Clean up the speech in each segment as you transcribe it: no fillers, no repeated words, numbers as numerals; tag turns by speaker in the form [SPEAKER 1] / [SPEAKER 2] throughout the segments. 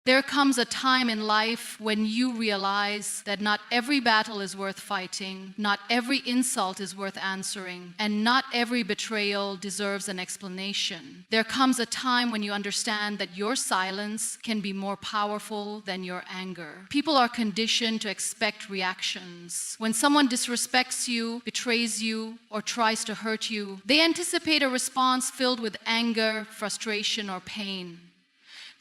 [SPEAKER 1] There comes a time in life when you realize that not every battle is worth fighting, not every insult is worth answering, and not every betrayal deserves an explanation. There comes a time when you understand that your silence can be more powerful than your anger. People are conditioned to expect reactions. When someone disrespects you, betrays you, or tries to hurt you, they anticipate a response filled with anger, frustration, or pain.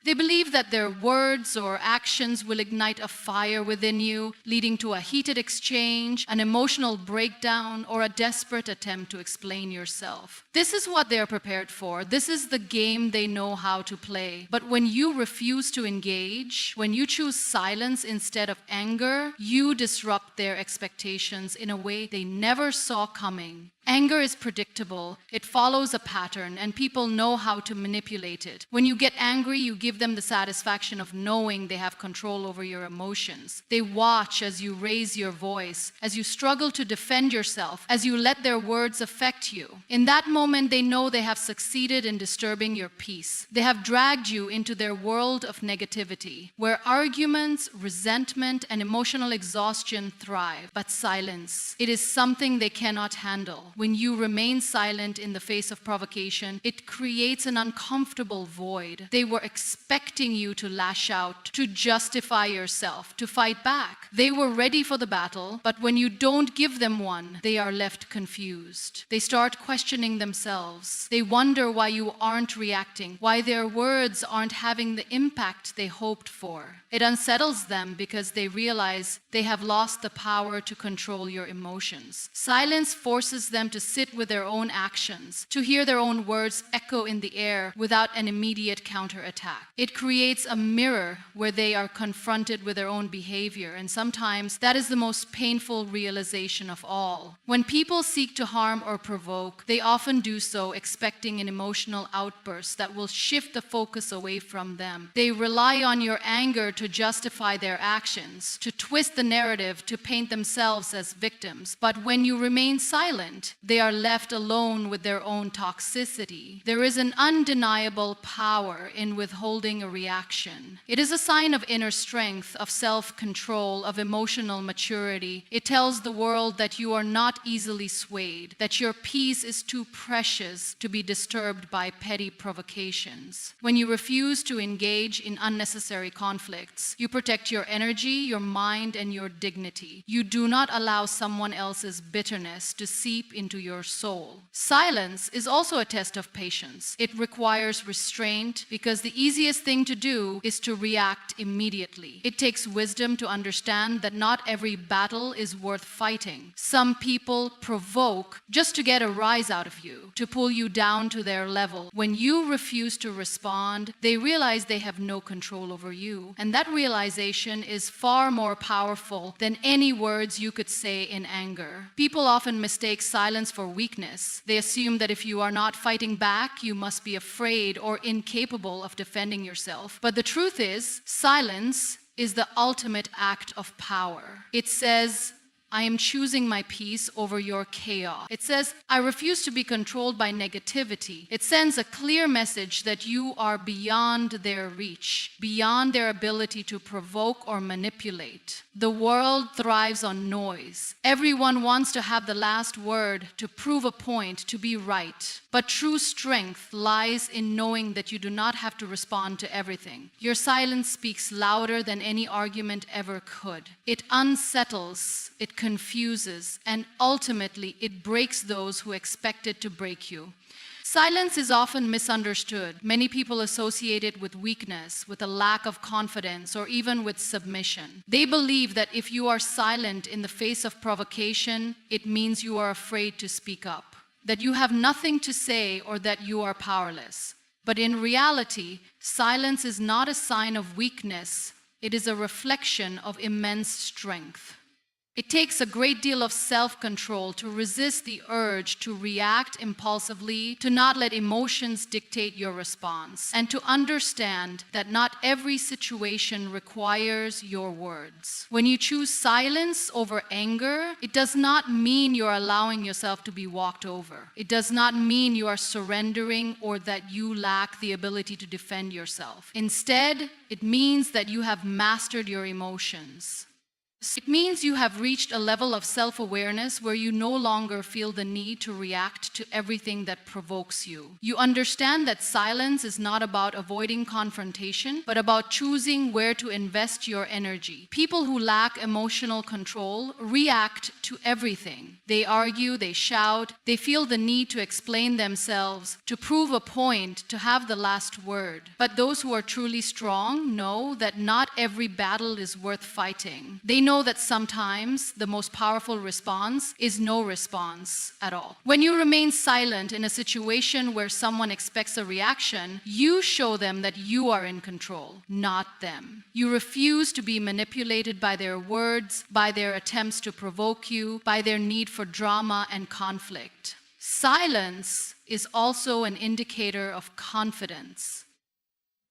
[SPEAKER 1] They believe that their words or actions will ignite a fire within you, leading to a heated exchange, an emotional breakdown, or a desperate attempt to explain yourself. This is what they are prepared for. This is the game they know how to play. But when you refuse to engage, when you choose silence instead of anger, you disrupt their expectations in a way they never saw coming. Anger is predictable. It follows a pattern, and people know how to manipulate it. When you get angry, you give them the satisfaction of knowing they have control over your emotions. They watch as you raise your voice, as you struggle to defend yourself, as you let their words affect you. In that moment, they know they have succeeded in disturbing your peace. They have dragged you into their world of negativity, where arguments, resentment, and emotional exhaustion thrive. But silence, it is something they cannot handle. When you remain silent in the face of provocation, it creates an uncomfortable void. They were expecting you to lash out, to justify yourself, to fight back. They were ready for the battle, but when you don't give them one, they are left confused. They start questioning themselves. They wonder why you aren't reacting, why their words aren't having the impact they hoped for. It unsettles them because they realize they have lost the power to control your emotions. Silence forces them to sit with their own actions, to hear their own words echo in the air without an immediate counterattack. It creates a mirror where they are confronted with their own behavior, and sometimes that is the most painful realization of all. When people seek to harm or provoke, they often do so expecting an emotional outburst that will shift the focus away from them. They rely on your anger to justify their actions, to twist the narrative, to paint themselves as victims. But when you remain silent, they are left alone with their own toxicity. There is an undeniable power in withholding a reaction. It is a sign of inner strength, of self-control, of emotional maturity. It tells the world that you are not easily swayed, that your peace is too precious to be disturbed by petty provocations. When you refuse to engage in unnecessary conflicts, you protect your energy, your mind, and your dignity. You do not allow someone else's bitterness to seep into your soul. Silence is also a test of patience. It requires restraint because the easiest thing to do is to react immediately. It takes wisdom to understand that not every battle is worth fighting. Some people provoke just to get a rise out of you, to pull you down to their level. When you refuse to respond, they realize they have no control over you. And that realization is far more powerful than any words you could say in anger. People often mistake silence for weakness. They assume that if you are not fighting back, you must be afraid or incapable of defending yourself. But the truth is, silence is the ultimate act of power. It says, I am choosing my peace over your chaos. It says, I refuse to be controlled by negativity. It sends a clear message that you are beyond their reach, beyond their ability to provoke or manipulate. The world thrives on noise. Everyone wants to have the last word, to prove a point, to be right. But true strength lies in knowing that you do not have to respond to everything. Your silence speaks louder than any argument ever could. It unsettles, it confuses, and ultimately it breaks those who expected to break you. Silence is often misunderstood. Many people associate it with weakness, with a lack of confidence, or even with submission. They believe that if you are silent in the face of provocation, it means you are afraid to speak up, that you have nothing to say, or that you are powerless. But in reality, silence is not a sign of weakness. It is a reflection of immense strength. It takes a great deal of self-control to resist the urge to react impulsively, to not let emotions dictate your response, and to understand that not every situation requires your words. When you choose silence over anger, it does not mean you're allowing yourself to be walked over. It does not mean you are surrendering or that you lack the ability to defend yourself. Instead, it means that you have mastered your emotions. It means you have reached a level of self-awareness where you no longer feel the need to react to everything that provokes you. You understand that silence is not about avoiding confrontation, but about choosing where to invest your energy. People who lack emotional control react to everything. They argue, they shout, they feel the need to explain themselves, to prove a point, to have the last word. But those who are truly strong know that not every battle is worth fighting. They know that sometimes the most powerful response is no response at all. When you remain silent in a situation where someone expects a reaction, you show them that you are in control, not them. You refuse to be manipulated by their words, by their attempts to provoke you, by their need for drama and conflict. Silence is also an indicator of confidence.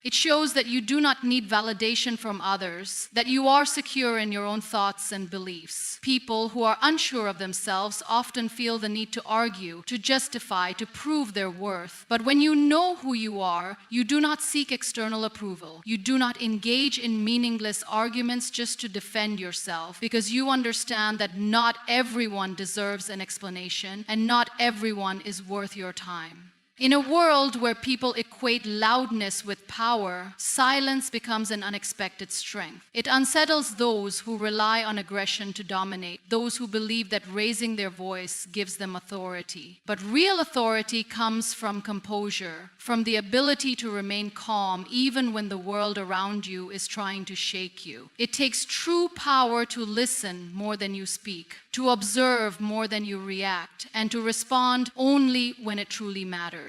[SPEAKER 1] It shows that you do not need validation from others, that you are secure in your own thoughts and beliefs. People who are unsure of themselves often feel the need to argue, to justify, to prove their worth. But when you know who you are, you do not seek external approval. You do not engage in meaningless arguments just to defend yourself, because you understand that not everyone deserves an explanation and not everyone is worth your time. In a world where people equate loudness with power, silence becomes an unexpected strength. It unsettles those who rely on aggression to dominate, those who believe that raising their voice gives them authority. But real authority comes from composure, from the ability to remain calm even when the world around you is trying to shake you. It takes true power to listen more than you speak, to observe more than you react, and to respond only when it truly matters.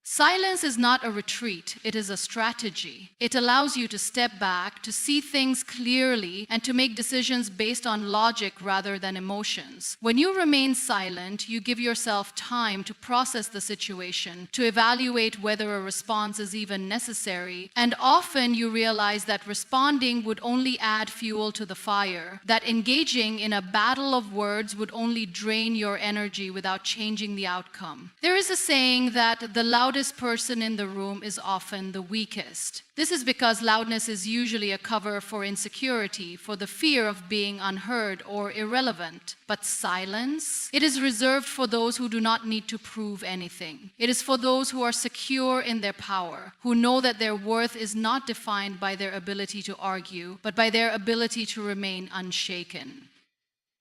[SPEAKER 1] Silence is not a retreat, it is a strategy. It allows you to step back, to see things clearly, and to make decisions based on logic rather than emotions. When you remain silent, you give yourself time to process the situation, to evaluate whether a response is even necessary, and often you realize that responding would only add fuel to the fire, that engaging in a battle of words would only drain your energy without changing the outcome. There is a saying that the loudest person in the room is often the weakest. This is because loudness is usually a cover for insecurity, for the fear of being unheard or irrelevant. But silence, it is reserved for those who do not need to prove anything. It is for those who are secure in their power, who know that their worth is not defined by their ability to argue, but by their ability to remain unshaken.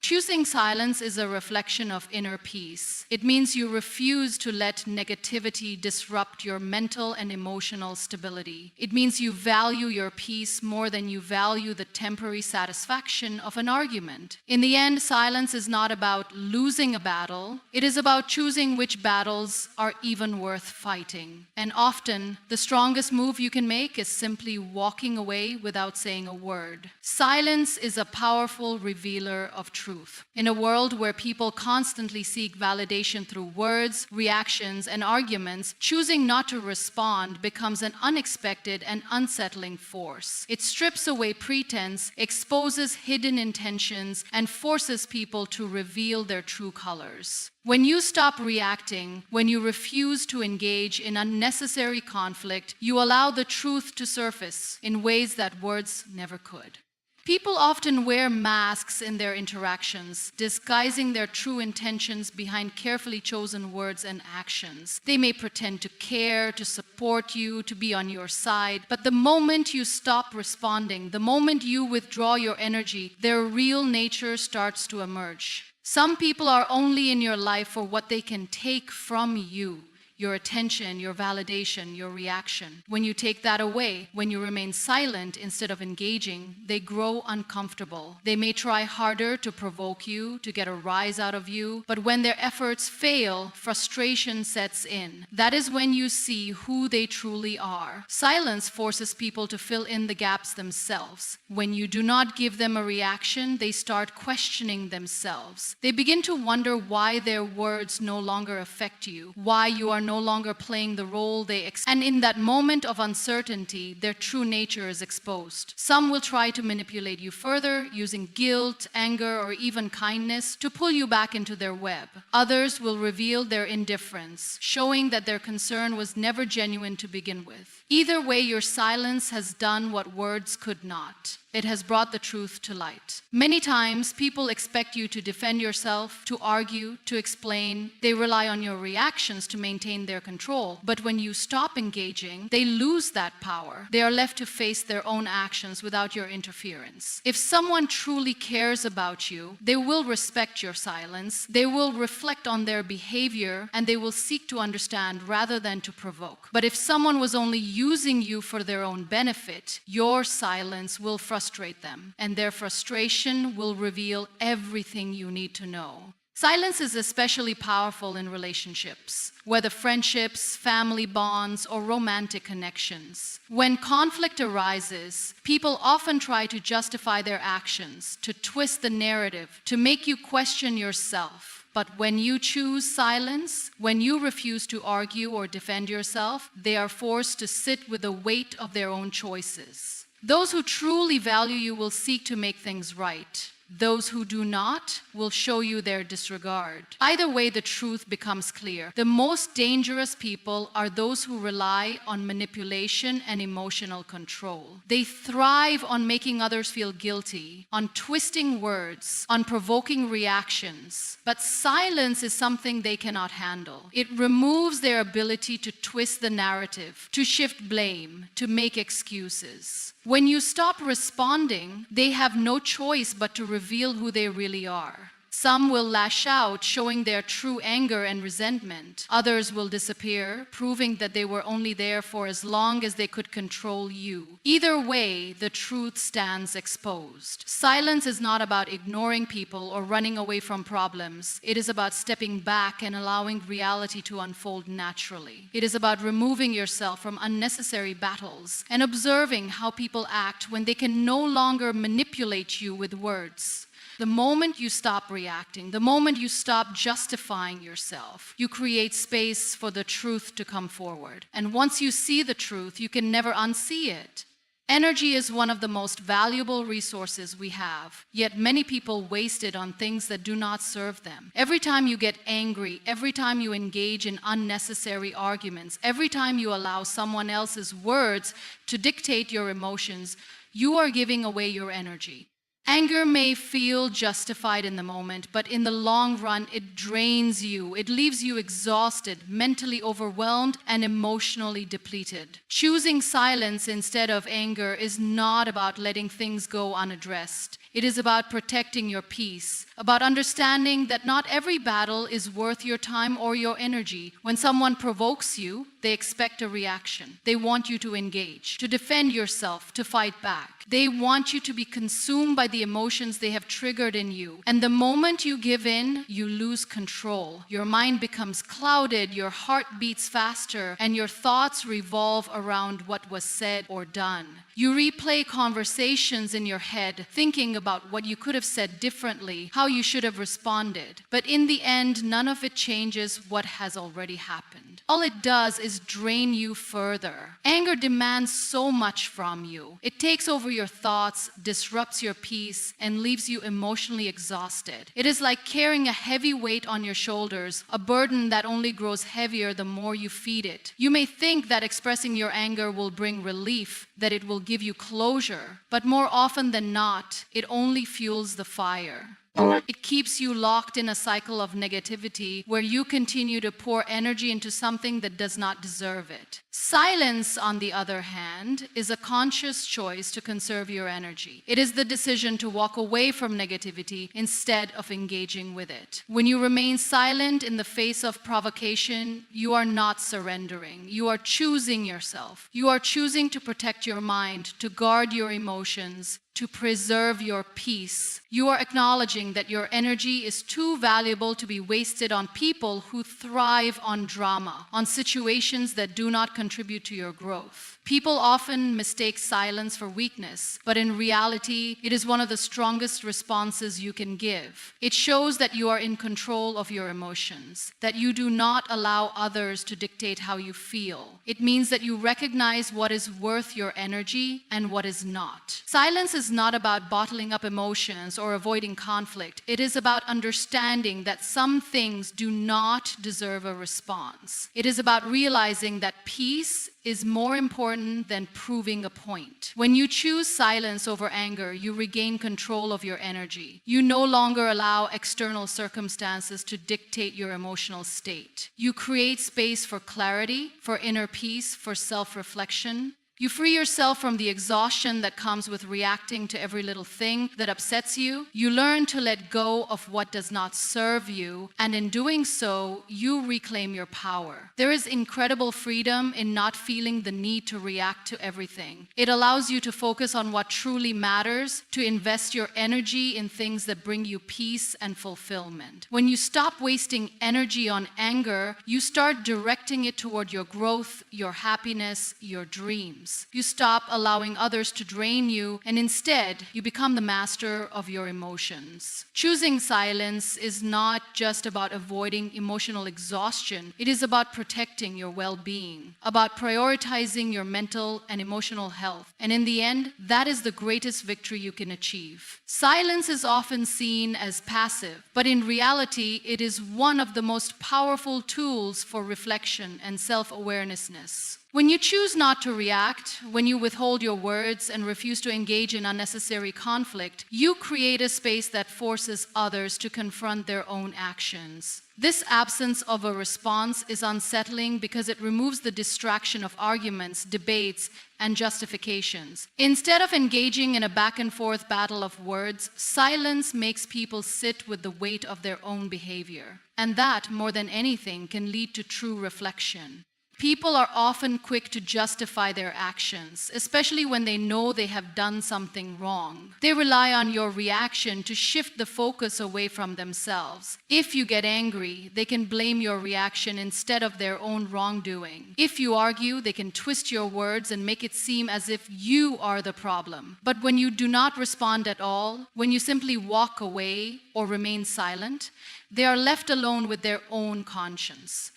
[SPEAKER 1] Choosing silence is a reflection of inner peace. It means you refuse to let negativity disrupt your mental and emotional stability. It means you value your peace more than you value the temporary satisfaction of an argument. In the end, silence is not about losing a battle. It is about choosing which battles are even worth fighting. And often, the strongest move you can make is simply walking away without saying a word. Silence is a powerful revealer of truth. In a world where people constantly seek validation through words, reactions, and arguments, choosing not to respond becomes an unexpected and unsettling force. It strips away pretense, exposes hidden intentions, and forces people to reveal their true colors. When you stop reacting, when you refuse to engage in unnecessary conflict, you allow the truth to surface in ways that words never could. People often wear masks in their interactions, disguising their true intentions behind carefully chosen words and actions. They may pretend to care, to support you, to be on your side, but the moment you stop responding, the moment you withdraw your energy, their real nature starts to emerge. Some people are only in your life for what they can take from you. your attention, your validation, your reaction. When you take that away, when you remain silent instead of engaging, they grow uncomfortable. They may try harder to provoke you, to get a rise out of you, but when their efforts fail, frustration sets in. That is when you see who they truly are. Silence forces people to fill in the gaps themselves. When you do not give them a reaction, they start questioning themselves. They begin to wonder why their words no longer affect you, why you are no longer playing the role they expect. And in that moment of uncertainty, their true nature is exposed. Some will try to manipulate you further, using guilt, anger, or even kindness to pull you back into their web. Others will reveal their indifference, showing that their concern was never genuine to begin with. Either way, your silence has done what words could not. It has brought the truth to light. Many times, people expect you to defend yourself, to argue, to explain. They rely on your reactions to maintain their control. But when you stop engaging, they lose that power. They are left to face their own actions without your interference. If someone truly cares about you, they will respect your silence. They will reflect on their behavior, and they will seek to understand rather than to provoke. But if someone was only using you for their own benefit, your silence will frustrate them, and their frustration will reveal everything you need to know. Silence is especially powerful in relationships, whether friendships, family bonds, or romantic connections. When conflict arises, people often try to justify their actions, to twist the narrative, to make you question yourself. But when you choose silence, when you refuse to argue or defend yourself, they are forced to sit with the weight of their own choices. Those who truly value you will seek to make things right. Those who do not will show you their disregard. Either way, the truth becomes clear. The most dangerous people are those who rely on manipulation and emotional control. They thrive on making others feel guilty, on twisting words, on provoking reactions. But silence is something they cannot handle. It removes their ability to twist the narrative, to shift blame, to make excuses. When you stop responding, they have no choice but to reveal who they really are. Some will lash out, showing their true anger and resentment. Others will disappear, proving that they were only there for as long as they could control you. Either way, the truth stands exposed. Silence is not about ignoring people or running away from problems. It is about stepping back and allowing reality to unfold naturally. It is about removing yourself from unnecessary battles and observing how people act when they can no longer manipulate you with words. The moment you stop reacting, the moment you stop justifying yourself, you create space for the truth to come forward. And once you see the truth, you can never unsee it. Energy is one of the most valuable resources we have, yet many people waste it on things that do not serve them. Every time you get angry, every time you engage in unnecessary arguments, every time you allow someone else's words to dictate your emotions, you are giving away your energy. Anger may feel justified in the moment, but in the long run, it drains you. It leaves you exhausted, mentally overwhelmed, and emotionally depleted. Choosing silence instead of anger is not about letting things go unaddressed. It is about protecting your peace, about understanding that not every battle is worth your time or your energy. When someone provokes you, they expect a reaction. They want you to engage, to defend yourself, to fight back. They want you to be consumed by the emotions they have triggered in you. And the moment you give in, you lose control. Your mind becomes clouded, your heart beats faster, and your thoughts revolve around what was said or done. You replay conversations in your head, thinking about what you could have said differently, how you should have responded. But in the end, none of it changes what has already happened. All it does is drain you further. Anger demands so much from you. It takes over your thoughts, disrupts your peace, and leaves you emotionally exhausted. It is like carrying a heavy weight on your shoulders, a burden that only grows heavier the more you feed it. You may think that expressing your anger will bring relief, that it will give you closure, but more often than not, it only fuels the fire. It keeps you locked in a cycle of negativity where you continue to pour energy into something that does not deserve it. Silence, on the other hand, is a conscious choice to conserve your energy. It is the decision to walk away from negativity instead of engaging with it. When you remain silent in the face of provocation, you are not surrendering. You are choosing yourself. You are choosing to protect your mind, to guard your emotions, to preserve your peace. You are acknowledging that your energy is too valuable to be wasted on people who thrive on drama, on situations that do not contribute to your growth. People often mistake silence for weakness, but in reality, it is one of the strongest responses you can give. It shows that you are in control of your emotions, that you do not allow others to dictate how you feel. It means that you recognize what is worth your energy and what is not. Silence is not about bottling up emotions or avoiding conflict. It is about understanding that some things do not deserve a response. It is about realizing that peace is more important than proving a point. When you choose silence over anger, you regain control of your energy. You no longer allow external circumstances to dictate your emotional state. You create space for clarity, for inner peace, for self-reflection. You free yourself from the exhaustion that comes with reacting to every little thing that upsets you. You learn to let go of what does not serve you, and in doing so, you reclaim your power. There is incredible freedom in not feeling the need to react to everything. It allows you to focus on what truly matters, to invest your energy in things that bring you peace and fulfillment. When you stop wasting energy on anger, you start directing it toward your growth, your happiness, your dreams. You stop allowing others to drain you, and instead, you become the master of your emotions. Choosing silence is not just about avoiding emotional exhaustion. It is about protecting your well-being, about prioritizing your mental and emotional health. And in the end, that is the greatest victory you can achieve. Silence is often seen as passive, but in reality, it is one of the most powerful tools for reflection and self-awareness. When you choose not to react, when you withhold your words and refuse to engage in unnecessary conflict, you create a space that forces others to confront their own actions. This absence of a response is unsettling because it removes the distraction of arguments, debates, and justifications. Instead of engaging in a back-and-forth battle of words, silence makes people sit with the weight of their own behavior. And that, more than anything, can lead to true reflection. People are often quick to justify their actions, especially when they know they have done something wrong. They rely on your reaction to shift the focus away from themselves. If you get angry, they can blame your reaction instead of their own wrongdoing. If you argue, they can twist your words and make it seem as if you are the problem. But when you do not respond at all, when you simply walk away or remain silent, they are left alone with their own conscience.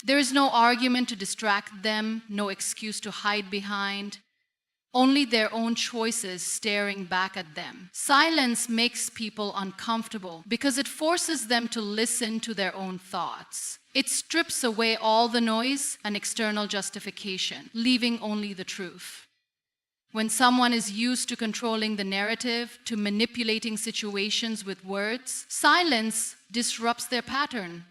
[SPEAKER 1] There is no argument to distract them, no excuse to hide behind, only their own choices staring back at them. Silence makes people uncomfortable because it forces them to listen to their own thoughts. It strips away all the noise and external justification, leaving only the truth. When someone is used to controlling the narrative, to manipulating situations with words, silence disrupts their pattern.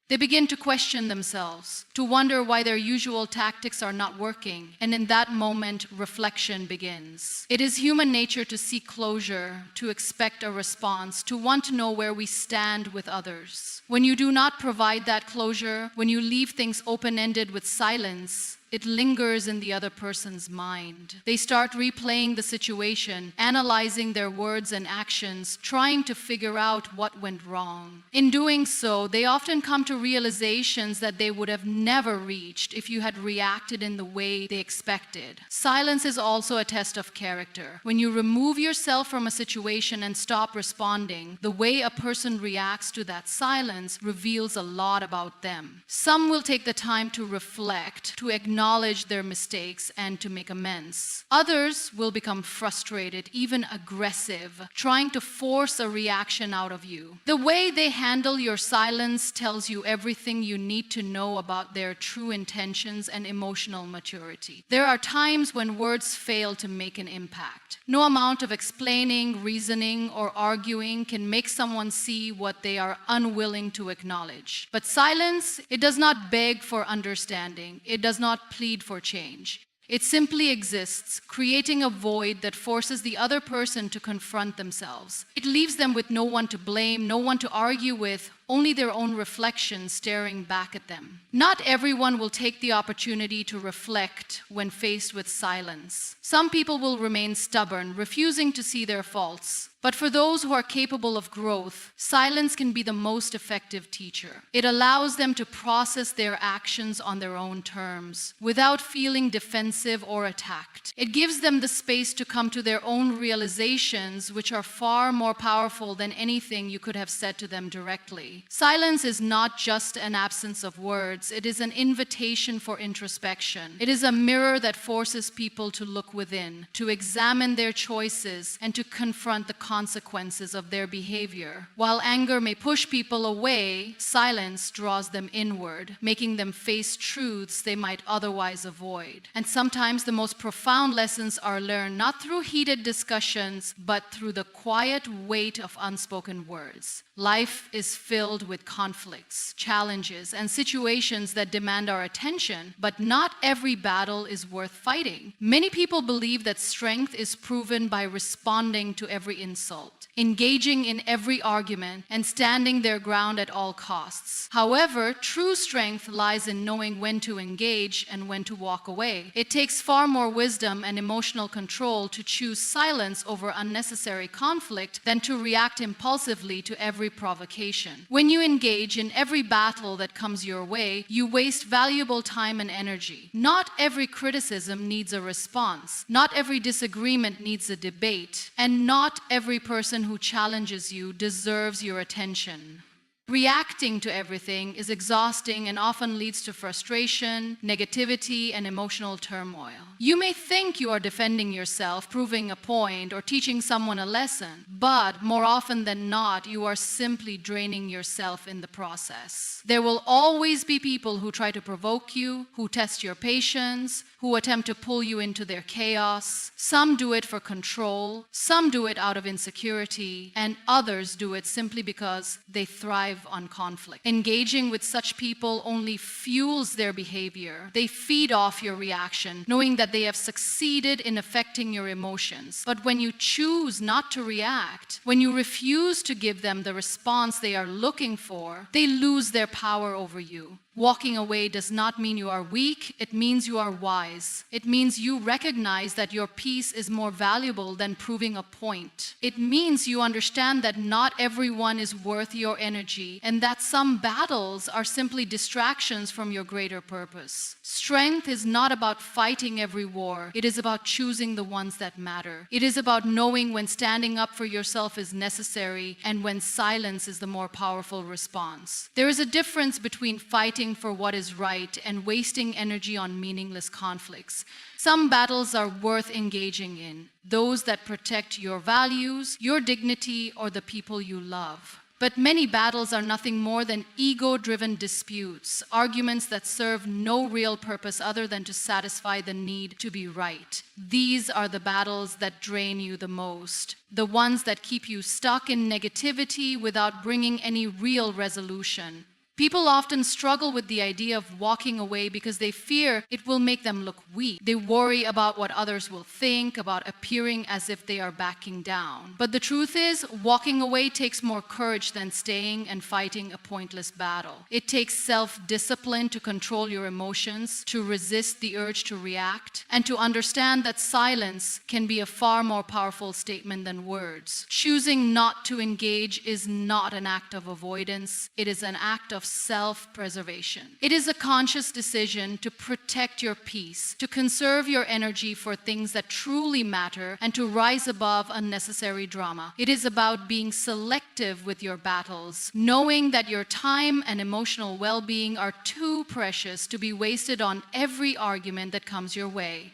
[SPEAKER 1] They begin to question themselves, to wonder why their usual tactics are not working, and in that moment, reflection begins. It is human nature to seek closure, to expect a response, to want to know where we stand with others. When you do not provide that closure, when you leave things open-ended with silence, it lingers in the other person's mind. They start replaying the situation, analyzing their words and actions, trying to figure out what went wrong. In doing so, they often come to realizations that they would have never reached if you had reacted in the way they expected. Silence is also a test of character. When you remove yourself from a situation and stop responding, the way a person reacts to that silence reveals a lot about them. Some will take the time to reflect, to acknowledge acknowledge their mistakes and to make amends. Others will become frustrated, even aggressive, trying to force a reaction out of you. The way they handle your silence tells you everything you need to know about their true intentions and emotional maturity. There are times when words fail to make an impact. No amount of explaining, reasoning, or arguing can make someone see what they are unwilling to acknowledge. But silence, it does not beg for understanding. It does not plead for change. It simply exists, creating a void that forces the other person to confront themselves. It leaves them with no one to blame, no one to argue with, only their own reflection staring back at them. Not everyone will take the opportunity to reflect when faced with silence. Some people will remain stubborn, refusing to see their faults. But for those who are capable of growth, silence can be the most effective teacher. It allows them to process their actions on their own terms, without feeling defensive or attacked. It gives them the space to come to their own realizations, which are far more powerful than anything you could have said to them directly. Silence is not just an absence of words, it is an invitation for introspection. It is a mirror that forces people to look within, to examine their choices, and to confront the consequences of their behavior. While anger may push people away, silence draws them inward, making them face truths they might otherwise avoid. And sometimes the most profound lessons are learned not through heated discussions, but through the quiet weight of unspoken words. Life is filled with conflicts, challenges, and situations that demand our attention, but not every battle is worth fighting. Many people believe that strength is proven by responding to every insult, engaging in every argument, and standing their ground at all costs. However, true strength lies in knowing when to engage and when to walk away. It takes far more wisdom and emotional control to choose silence over unnecessary conflict than to react impulsively to every provocation. When you engage in every battle that comes your way, you waste valuable time and energy. Not every criticism needs a response. Not every disagreement needs a debate. And not every person who challenges you deserves your attention. Reacting to everything is exhausting and often leads to frustration, negativity, and emotional turmoil. You may think you are defending yourself, proving a point, or teaching someone a lesson, but more often than not, you are simply draining yourself in the process. There will always be people who try to provoke you, who test your patience, who attempt to pull you into their chaos. Some do it for control, some do it out of insecurity, and others do it simply because they thrive on conflict. Engaging with such people only fuels their behavior. They feed off your reaction, knowing that they have succeeded in affecting your emotions. But when you choose not to react, when you refuse to give them the response they are looking for, they lose their power over you. Walking away does not mean you are weak, it means you are wise. It means you recognize that your peace is more valuable than proving a point. It means you understand that not everyone is worth your energy and that some battles are simply distractions from your greater purpose. Strength is not about fighting every war, it is about choosing the ones that matter. It is about knowing when standing up for yourself is necessary and when silence is the more powerful response. There is a difference between fighting for what is right and wasting energy on meaningless conflicts. Some battles are worth engaging in, those that protect your values, your dignity, or the people you love. But many battles are nothing more than ego-driven disputes, arguments that serve no real purpose other than to satisfy the need to be right. These are the battles that drain you the most, the ones that keep you stuck in negativity without bringing any real resolution. People often struggle with the idea of walking away because they fear it will make them look weak. They worry about what others will think, about appearing as if they are backing down. But the truth is, walking away takes more courage than staying and fighting a pointless battle. It takes self-discipline to control your emotions, to resist the urge to react, and to understand that silence can be a far more powerful statement than words. Choosing not to engage is not an act of avoidance. It is an act of self-preservation. It is a conscious decision to protect your peace, to conserve your energy for things that truly matter, and to rise above unnecessary drama. It is about being selective with your battles, knowing that your time and emotional well-being are too precious to be wasted on every argument that comes your way.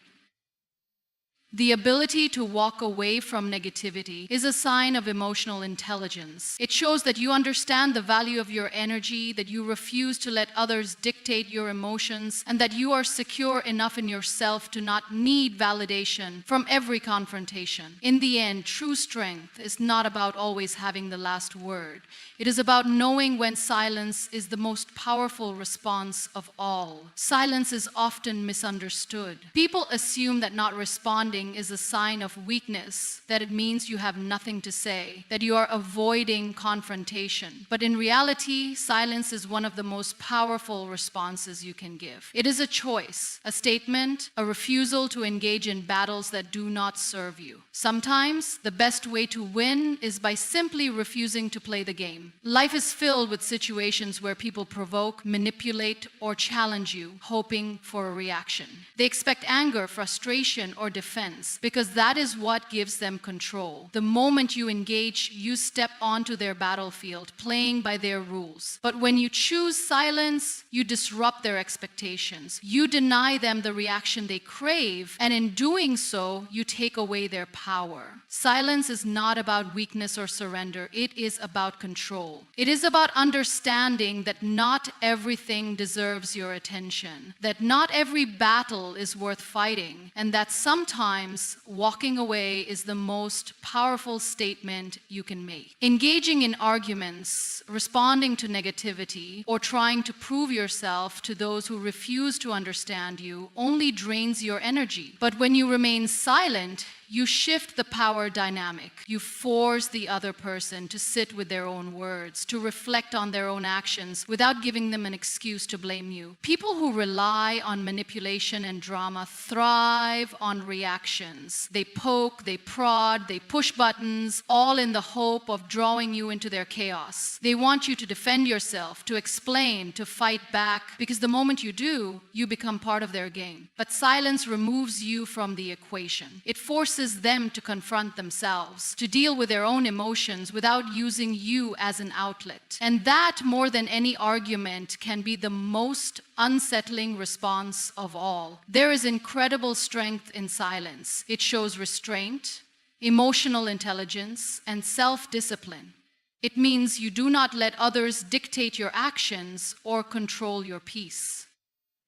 [SPEAKER 1] The ability to walk away from negativity is a sign of emotional intelligence. It shows that you understand the value of your energy, that you refuse to let others dictate your emotions, and that you are secure enough in yourself to not need validation from every confrontation. In the end, true strength is not about always having the last word. It is about knowing when silence is the most powerful response of all. Silence is often misunderstood. People assume that not responding is a sign of weakness, that it means you have nothing to say, that you are avoiding confrontation. But in reality, silence is one of the most powerful responses you can give. It is a choice, a statement, a refusal to engage in battles that do not serve you. Sometimes, the best way to win is by simply refusing to play the game. Life is filled with situations where people provoke, manipulate, or challenge you, hoping for a reaction. They expect anger, frustration, or defense, because that is what gives them control. The moment you engage, you step onto their battlefield, playing by their rules. But when you choose silence, you disrupt their expectations. You deny them the reaction they crave, and in doing so, you take away their power. Silence is not about weakness or surrender. It is about control. It is about understanding that not everything deserves your attention, that not every battle is worth fighting, and that sometimes walking away is the most powerful statement you can make. Engaging in arguments, responding to negativity, or trying to prove yourself to those who refuse to understand you only drains your energy. But when you remain silent, you shift the power dynamic. You force the other person to sit with their own words, to reflect on their own actions without giving them an excuse to blame you. People who rely on manipulation and drama thrive on reactions. They poke, they prod, they push buttons, all in the hope of drawing you into their chaos. They want you to defend yourself, to explain, to fight back, because the moment you do, you become part of their game. But silence removes you from the equation. It forces them to confront themselves, to deal with their own emotions without using you as an outlet. And that, more than any argument, can be the most unsettling response of all. There is incredible strength in silence. It shows restraint, emotional intelligence, and self-discipline. It means you do not let others dictate your actions or control your peace.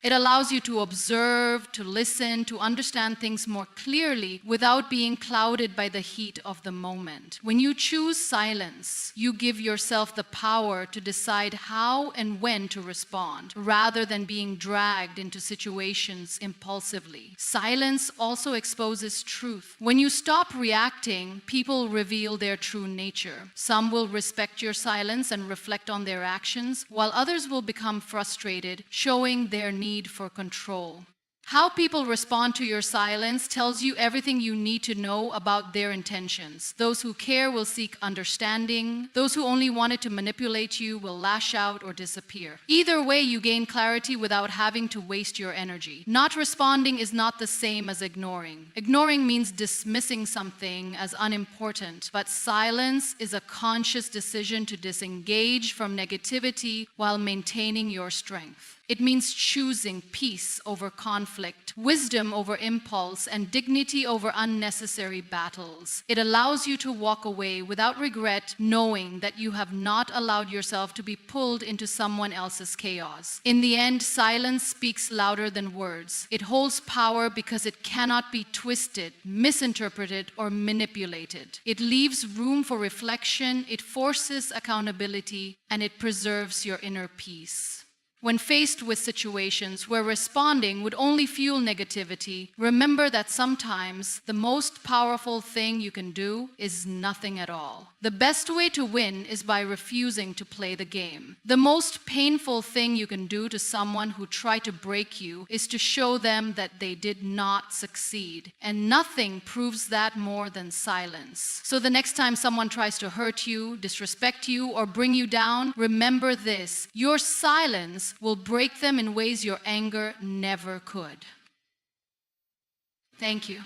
[SPEAKER 1] It allows you to observe, to listen, to understand things more clearly without being clouded by the heat of the moment. When you choose silence, you give yourself the power to decide how and when to respond, rather than being dragged into situations impulsively. Silence also exposes truth. When you stop reacting, people reveal their true nature. Some will respect your silence and reflect on their actions, while others will become frustrated, showing their need for control. How people respond to your silence tells you everything you need to know about their intentions. Those who care will seek understanding. Those who only wanted to manipulate you will lash out or disappear. Either way, you gain clarity without having to waste your energy. Not responding is not the same as ignoring. Ignoring means dismissing something as unimportant, but silence is a conscious decision to disengage from negativity while maintaining your strength. It means choosing peace over conflict, wisdom over impulse, and dignity over unnecessary battles. It allows you to walk away without regret, knowing that you have not allowed yourself to be pulled into someone else's chaos. In the end, silence speaks louder than words. It holds power because it cannot be twisted, misinterpreted, or manipulated. It leaves room for reflection, it forces accountability, and it preserves your inner peace. When faced with situations where responding would only fuel negativity, remember that sometimes the most powerful thing you can do is nothing at all. The best way to win is by refusing to play the game. The most painful thing you can do to someone who tried to break you is to show them that they did not succeed. And nothing proves that more than silence. So the next time someone tries to hurt you, disrespect you, or bring you down, remember this: your silence will break them in ways your anger never could. Thank you.